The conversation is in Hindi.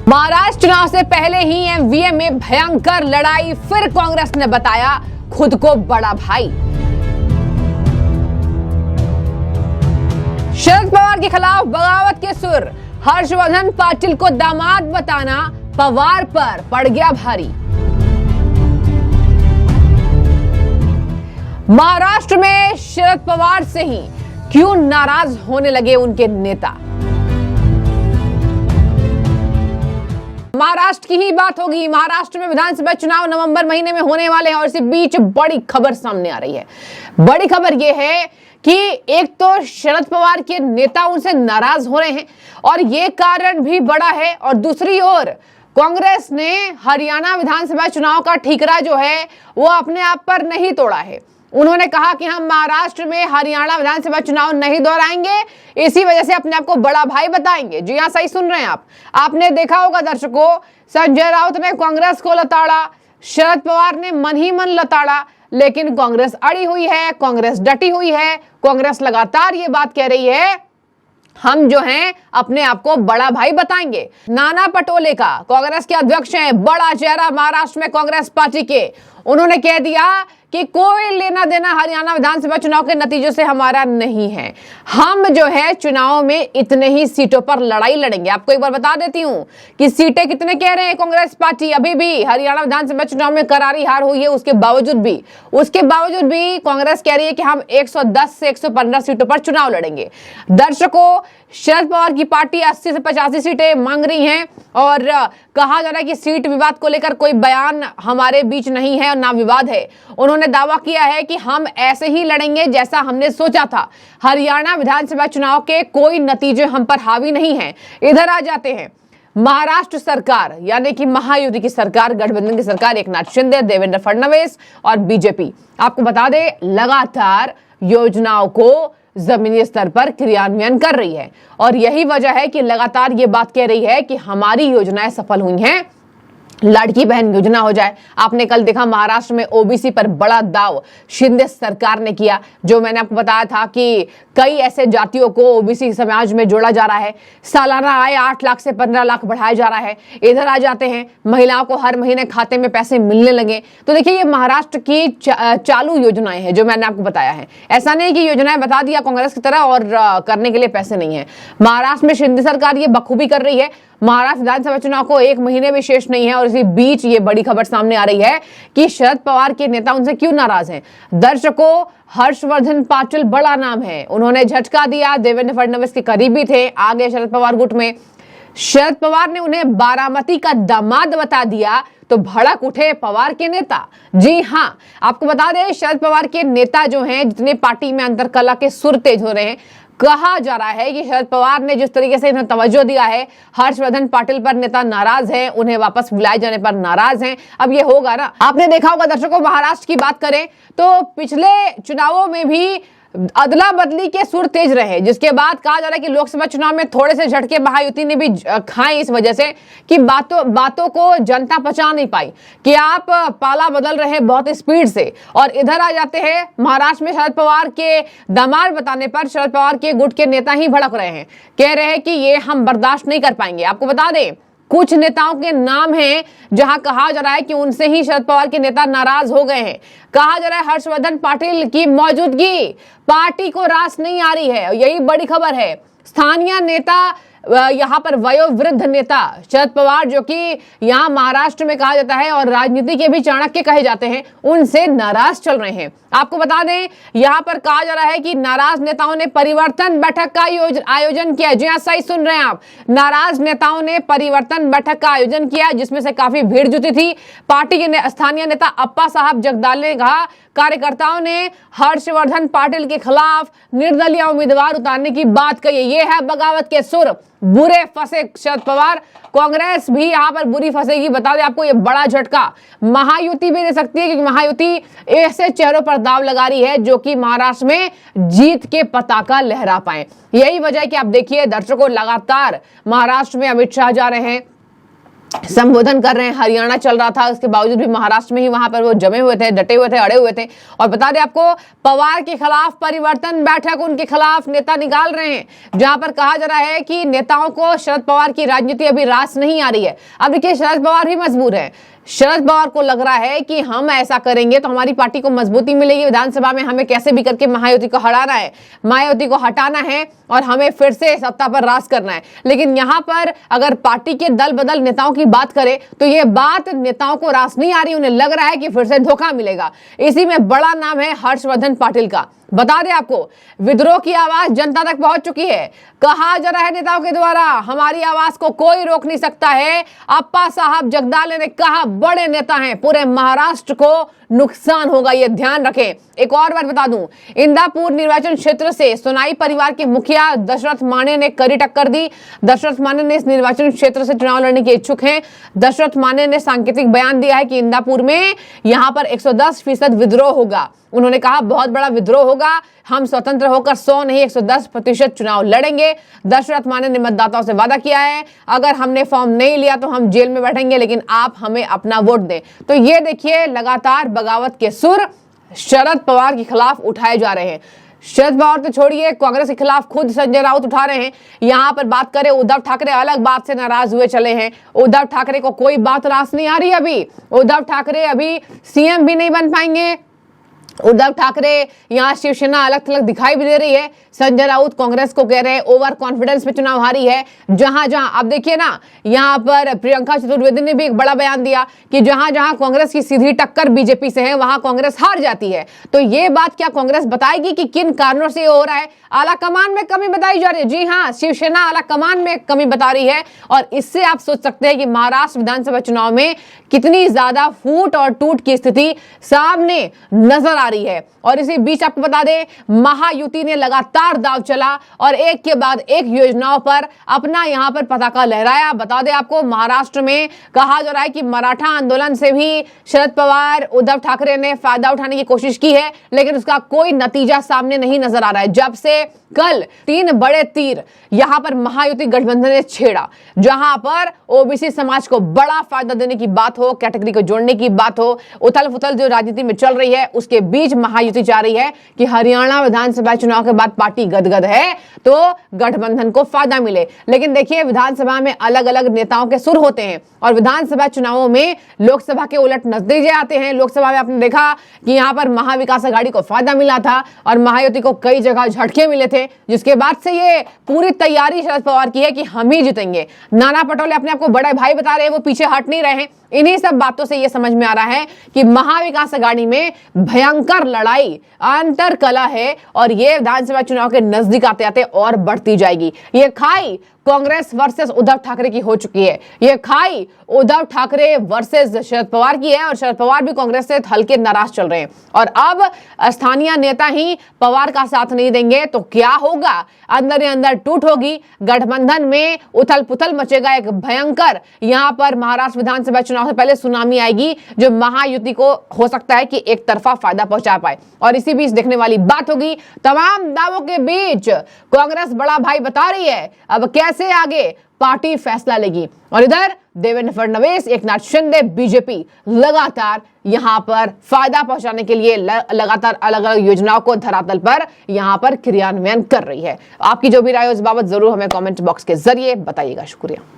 महाराष्ट्र चुनाव से पहले ही एमवीएम में भयंकर लड़ाई, फिर कांग्रेस ने बताया खुद को बड़ा भाई। शरद पवार के खिलाफ बगावत के सुर, हर्षवर्धन पाटिल को दामाद बताना पवार पर पड़ गया भारी। महाराष्ट्र में शरद पवार से ही क्यों नाराज होने लगे उनके नेता। महाराष्ट्र की ही बात होगी। महाराष्ट्र में विधानसभा चुनाव नवंबर महीने में होने वाले हैं और इसी बीच बड़ी खबर सामने आ रही है। बड़ी खबर यह है कि एक तो शरद पवार के नेता उनसे नाराज हो रहे हैं और ये कारण भी बड़ा है, और दूसरी ओर कांग्रेस ने हरियाणा विधानसभा चुनाव का ठीकरा जो है वो अपने आप पर नहीं तोड़ा है। उन्होंने कहा कि हम महाराष्ट्र में हरियाणा विधानसभा चुनाव नहीं दोहराएंगे, इसी वजह से अपने आप को बड़ा भाई बताएंगे। जी हां, सही सुन रहे हैं आप। आपने देखा होगा दर्शकों, संजय राउत ने कांग्रेस को लताड़ा, शरद पवार ने मन ही मन लताड़ा, लेकिन कांग्रेस अड़ी हुई है, कांग्रेस डटी हुई है। कांग्रेस लगातार ये बात कह रही है हम जो हैं अपने आप को बड़ा भाई बताएंगे। नाना पटोले का, कांग्रेस के अध्यक्ष हैं, बड़ा चेहरा महाराष्ट्र में कांग्रेस पार्टी के, उन्होंने कह दिया कि कोई लेना देना हरियाणा विधानसभा चुनाव के नतीजों से हमारा नहीं है। हम जो है चुनाव में इतने ही सीटों पर लड़ाई लड़ेंगे। आपको एक बार बता देती हूं कि सीटें कितने कह रहे हैं कांग्रेस पार्टी। अभी भी हरियाणा विधानसभा चुनाव में करारी हार हुई है, उसके बावजूद भी कांग्रेस कह रही है कि हम 110 से 115 सीटों पर चुनाव लड़ेंगे। दर्शकों, शरद पवार की पार्टी 80 से 85 सीटें मांग रही हैं और कहा जा रहा है कि सीट विवाद को लेकर कोई बयान हमारे बीच नहीं है और ना विवाद है। उन्होंने दावा किया है कि हम ऐसे ही लड़ेंगे जैसा हमने सोचा था। हरियाणा विधानसभा चुनाव के कोई नतीजे हम पर हावी नहीं हैं। इधर आ जाते हैं महाराष्ट्र सरकार, यानी कि महायुति की सरकार, गठबंधन की सरकार, एकनाथ शिंदे, देवेंद्र फडणवीस और बीजेपी। आपको बता दें, लगातार योजनाओं को जमीनी स्तर पर क्रियान्वयन कर रही है और यही वजह है कि लगातार ये बात कह रही है कि हमारी योजनाएं सफल हुई हैं, लाड़की बहन योजना हो जाए। आपने कल देखा महाराष्ट्र में ओबीसी पर बड़ा दाव शिंदे सरकार ने किया। जो मैंने आपको बताया था कि कई ऐसे जातियों को ओबीसी समाज में जोड़ा जा रहा है, सालाना आय 8 लाख से 15 लाख बढ़ाया जा रहा है। इधर आ जाते हैं, महिलाओं को हर महीने खाते में पैसे मिलने लगे। तो देखिए, ये महाराष्ट्र की चालू योजनाएं हैं जो मैंने आपको बताया है। ऐसा नहीं कि योजनाएं बता दिया कांग्रेस की तरह और करने के लिए पैसे नहीं है। महाराष्ट्र में शिंदे सरकार ये बखूबी कर रही है। महाराष्ट्र विधानसभा चुनाव को 1 महीने में शेष नहीं है और इसी बीच ये बड़ी खबर सामने आ रही है कि शरद पवार के नेता उनसे क्यों नाराज हैं। दर्शकों, हर्षवर्धन पाटिल बड़ा नाम है, उन्होंने झटका दिया, देवेंद्र फडणवीस के करीबी थे, आगे शरद पवार गुट में। शरद पवार ने उन्हें बारामती का दामाद बता दिया तो भड़क उठे पवार के नेता। जी हां, आपको बता दें, शरद पवार के नेता जो हैं, जितने पार्टी में अंतरकलह के सुर तेज हो रहे हैं, कहा जा रहा है कि शरद पवार ने जिस तरीके से इन्हें तवज्जो दिया है, हर्षवर्धन पाटिल पर नेता नाराज हैं, उन्हें वापस बुलाए जाने पर नाराज हैं। अब ये होगा ना। आपने देखा होगा दर्शकों, महाराष्ट्र की बात करें तो पिछले चुनावों में भी अदला बदली के सुर तेज रहे, जिसके बाद कहा जा रहा है कि लोकसभा चुनाव में थोड़े से झटके महायुति ने भी खाए, इस वजह से कि बातों को जनता पचा नहीं पाई कि आप पाला बदल रहे बहुत स्पीड से। और इधर आ जाते हैं, महाराष्ट्र में शरद पवार के दामाद बताने पर शरद पवार के गुट के नेता ही भड़क रहे हैं, कह रहे हैं कि ये हम बर्दाश्त नहीं कर पाएंगे। आपको बता दें, कुछ नेताओं के नाम हैं जहां कहा जा रहा है कि उनसे ही शरद पवार के नेता नाराज हो गए हैं। कहा जा रहा है हर्षवर्धन पाटिल की मौजूदगी पार्टी को रास नहीं आ रही है, यही बड़ी खबर है। स्थानीय नेता, यहाँ पर वयोवृद्ध नेता शरद पवार, जो कि यहाँ महाराष्ट्र में कहा जाता है और राजनीति के भी चाणक्य कहे जाते हैं, उनसे नाराज चल रहे हैं। आपको बता दें, यहाँ पर कहा जा रहा है कि नाराज नेताओं ने परिवर्तन बैठक का आयोजन किया। जी हाँ, सही सुन रहे हैं आप, नाराज नेताओं ने परिवर्तन बैठक का आयोजन किया, जिसमें से काफी भीड़ जुटी थी। पार्टी के स्थानीय नेता अप्पा साहब जगदाले ने कहा, कार्यकर्ताओं ने हर्षवर्धन पाटिल के खिलाफ निर्दलीय उम्मीदवार उतारने की बात कही। ये है बगावत के सुर, बुरे फंसे शरद पवार, कांग्रेस भी यहाँ पर बुरी फंसेगी। बता दें आपको, ये बड़ा झटका महायुति भी दे सकती है, क्योंकि महायुति ऐसे चेहरों पर दाव लगा रही है जो कि महाराष्ट्र में जीत के पताका लहरा पाए। यही वजह है कि आप देखिए दर्शकों, लगातार महाराष्ट्र में अमित शाह जा रहे हैं, संबोधन कर रहे हैं। हरियाणा चल रहा था, उसके बावजूद भी महाराष्ट्र में ही वहां पर वो जमे हुए थे, डटे हुए थे, अड़े हुए थे। और बता दें आपको, पवार के खिलाफ परिवर्तन बैठक उनके खिलाफ नेता निकाल रहे हैं, जहां पर कहा जा रहा है कि नेताओं को शरद पवार की राजनीति अभी रास नहीं आ रही है। अब देखिए, शरद पवार भी मजबूर है। शरद पवार को लग रहा है कि हम ऐसा करेंगे तो हमारी पार्टी को मजबूती मिलेगी, विधानसभा में हमें कैसे भी करके महायुति को हटाना है, मायावती को हटाना है और हमें फिर से सत्ता पर राज करना है। लेकिन यहां पर अगर पार्टी के दल बदल नेताओं की बात करें तो ये बात नेताओं को रास नहीं आ रही। उन्हें लग रहा है कि फिर से धोखा मिलेगा। इसी में बड़ा नाम है हर्षवर्धन पाटिल का। बता दें आपको, विद्रोह की आवाज जनता तक पहुंच चुकी है। कहा जा रहा है नेताओं के द्वारा, हमारी आवाज को कोई रोक नहीं सकता है। अप्पा साहब जगदाले ने कहा, बड़े नेता हैं, पूरे महाराष्ट्र को नुकसान होगा, ये ध्यान रखें। एक और बात बता दूं, इंदापुर निर्वाचन क्षेत्र से सोनाई परिवार के मुखिया दशरथ माने ने कड़ी टक्कर दी। दशरथ माने ने इस निर्वाचन क्षेत्र से चुनाव लड़ने के इच्छुक हैं। दशरथ माने ने सांकेतिक बयान दिया है कि इंदापुर में यहां पर 110% विद्रोह होगा। उन्होंने कहा, बहुत बड़ा विद्रोह होगा, हम स्वतंत्र होकर 100 नहीं 110% चुनाव लड़ेंगे। दशरथ माने ने मतदाताओं से वादा किया है, अगर हमने फॉर्म नहीं लिया तो हम जेल में बैठेंगे, लेकिन आप हमें अपना वोट दें। तो ये देखिए, लगातार बगावत के सुर शरद पवार के खिलाफ उठाए जा रहे हैं। शरद पवार तो छोड़िए, कांग्रेस के खिलाफ खुद संजय राउत उठा रहे हैं। यहां पर बात करें, उद्धव ठाकरे अलग बात से नाराज हुए चले हैं। उद्धव ठाकरे को कोई बात रास नहीं आ रही। अभी उद्धव ठाकरे अभी सीएम भी नहीं बन पाएंगे। उद्धव ठाकरे यहाँ शिवसेना अलग थलग दिखाई भी दे रही है। संजय राउत कांग्रेस को कह रहे हैं ओवर कॉन्फिडेंस में चुनाव हारी है। जहां जहां आप देखिए ना, यहाँ पर प्रियंका चतुर्वेदी ने भी एक बड़ा बयान दिया कि जहां जहां कांग्रेस की सीधी टक्कर बीजेपी से है, वहां कांग्रेस हार जाती है। तो ये बात क्या कांग्रेस बताएगी कि किन कारणों से ये हो रहा है? आला कमान में कमी बताई जा रही है। जी हाँ, शिवसेना आला कमान में कमी बता रही है। और इससे आप सोच सकते हैं कि महाराष्ट्र विधानसभा चुनाव में कितनी ज्यादा फूट और टूट की स्थिति सामने नजर आ रही है। और इसी बीच आपको बता दें, महायुति ने लगातार दांव चला और एक के बाद एक योजनाओं पर अपना यहां पर पताका लहराया। बता दें आपको, महाराष्ट्र में कहा जा रहा है कि मराठा आंदोलन से भी शरद पवार, उद्धव ठाकरे ने फायदा उठाने की कोशिश की है, लेकिन उसका कोई नतीजा सामने नहीं नजर आ रहा है। जब से कल 3 बड़े तीर यहां पर महायुति गठबंधन ने छेड़ा, जहां पर ओबीसी समाज को बड़ा फायदा देने की बात हो, कैटेगरी को जोड़ने की बात हो, उथल पुथल जो राजनीति में चल रही है, उसके बीच महायुति चाह रही है कि हरियाणा विधानसभा चुनाव के बाद पार्टी गदगद है तो गठबंधन को फायदा मिले। लेकिन देखिए, विधानसभा में अलग अलग नेताओं के सुर होते हैं और विधानसभा चुनावों में लोकसभा के उलट नतीजे आते हैं। लोकसभा में आपने देखा कि यहां पर महाविकास आघाड़ी को फायदा मिला था और महायुति को कई जगह झटके मिले थे, जिसके बाद से ये पूरी तैयारी शरद पवार की है कि हम ही जीतेंगे। नाना पटोले अपने आप को बड़े भाई बता रहे हैं, वो पीछे हट नहीं रहे हैं। इन्हीं सब बातों से यह समझ में आ रहा है कि महाविकास आघाड़ी में भयंकर लड़ाई अंतर कला है और ये विधानसभा चुनाव के नजदीक आते आते और बढ़ती जाएगी। ये खाई कांग्रेस वर्सेस उद्धव ठाकरे की हो चुकी है। ये खाई उद्धव ठाकरे वर्सेस शरद पवार की है और शरद पवार भी कांग्रेस से हल्के नाराज चल रहे हैं। और अब स्थानीय नेता ही पवार का साथ नहीं देंगे तो क्या होगा? अंदर ही अंदर टूट होगी, गठबंधन में उथल पुथल मचेगा। एक भयंकर यहां पर महाराष्ट्र विधानसभा चुनाव से पहले सुनामी आएगी, जो महायुति को हो सकता है कि एक तरफा फायदा पहुंचा पाए। और इसी बीच देखने वाली बात होगी, तमाम दावों के बीच कांग्रेस बड़ा भाई बता रही है अब कैसे आगे पार्टी फैसला लेगी। और इधर देवेंद्र फडणवीस, एकनाथ शिंदे, बीजेपी लगातार यहां पर फायदा पहुंचाने के लिए लगातार अलग अलग योजनाओं को धरातल पर यहां पर क्रियान्वयन कर रही है। आपकी जो भी राय हो इस बाबत जरूर हमें कमेंट बॉक्स के जरिए बताइएगा। शुक्रिया।